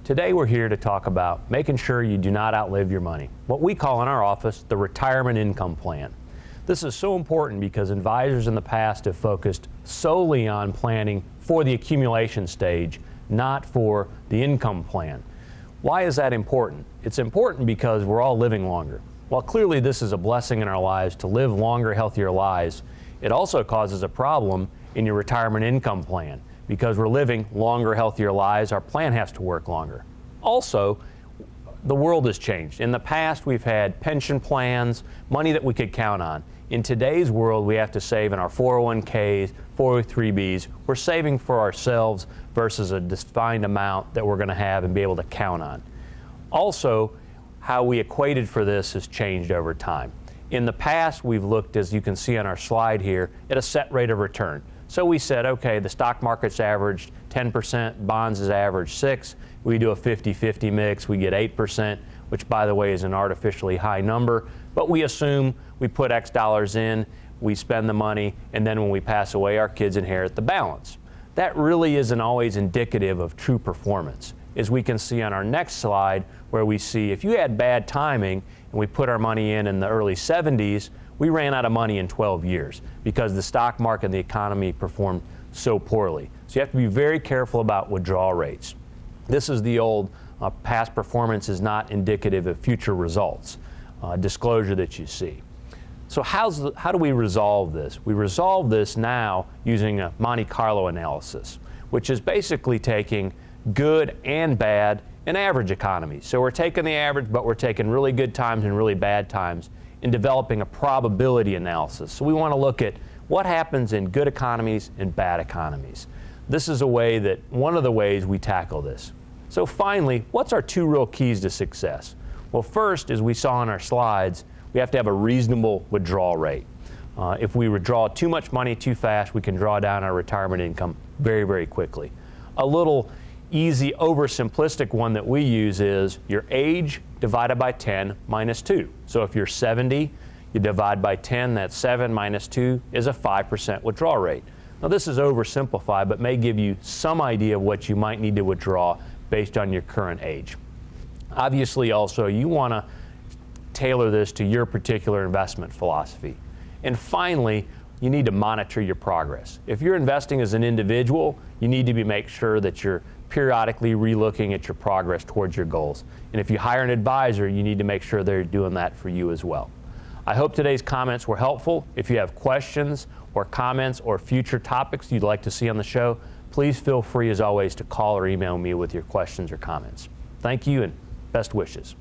Today we're here to talk about making sure you do not outlive your money, what we call in our office the retirement income plan. This is so important because advisors in the past have focused solely on planning for the accumulation stage, not for the income plan. Why is that important? It's important because we're all living longer. While clearly this is a blessing in our lives to live longer, healthier lives, it also causes a problem in your retirement income plan. Because we're living longer, healthier lives, our plan has to work longer. Also, the world has changed. In the past, we've had pension plans, money that we could count on. In today's world, we have to save in our 401ks, 403bs. We're saving for ourselves versus a defined amount that we're going to have and be able to count on. Also, how we equated for this has changed over time. In the past, we've looked, as you can see on our slide here, at a set rate of return. So we said, okay, the stock market's averaged 10%, bonds is averaged 6%. We do a 50-50 mix, we get 8%, which by the way is an artificially high number. But we assume we put X dollars in, we spend the money, and then when we pass away, our kids inherit the balance. That really isn't always indicative of true performance. As we can see on our next slide, where we see if you had bad timing and we put our money in the early 70s, we ran out of money in 12 years because the stock market and the economy performed so poorly. So you have to be very careful about withdrawal rates. This is the old past performance is not indicative of future results disclosure that you see. So how do we resolve this? We resolve this now using a Monte Carlo analysis, which is basically taking good and bad and average economies. So we're taking the average, but we're taking really good times and really bad times in developing a probability analysis. So we want to look at what happens in good economies and bad economies. This is one of the ways we tackle this. So finally, what's our two real keys to success? Well, first, as we saw on our slides, we have to have a reasonable withdrawal rate. If we withdraw too much money too fast, we can draw down our retirement income very, very quickly. A little easy oversimplistic one that we use is your age divided by 10 minus 2. So if you're 70, you divide by 10, that's 7 minus 2 is a 5% withdrawal rate. Now this is oversimplified, but may give you some idea of what you might need to withdraw based on your current age. Obviously also you want to tailor this to your particular investment philosophy. And finally, you need to monitor your progress. If you're investing as an individual, you need to make sure that you're periodically relooking at your progress towards your goals. And if you hire an advisor, you need to make sure they're doing that for you as well. I hope today's comments were helpful. If you have questions or comments or future topics you'd like to see on the show, please feel free as always to call or email me with your questions or comments. Thank you and best wishes.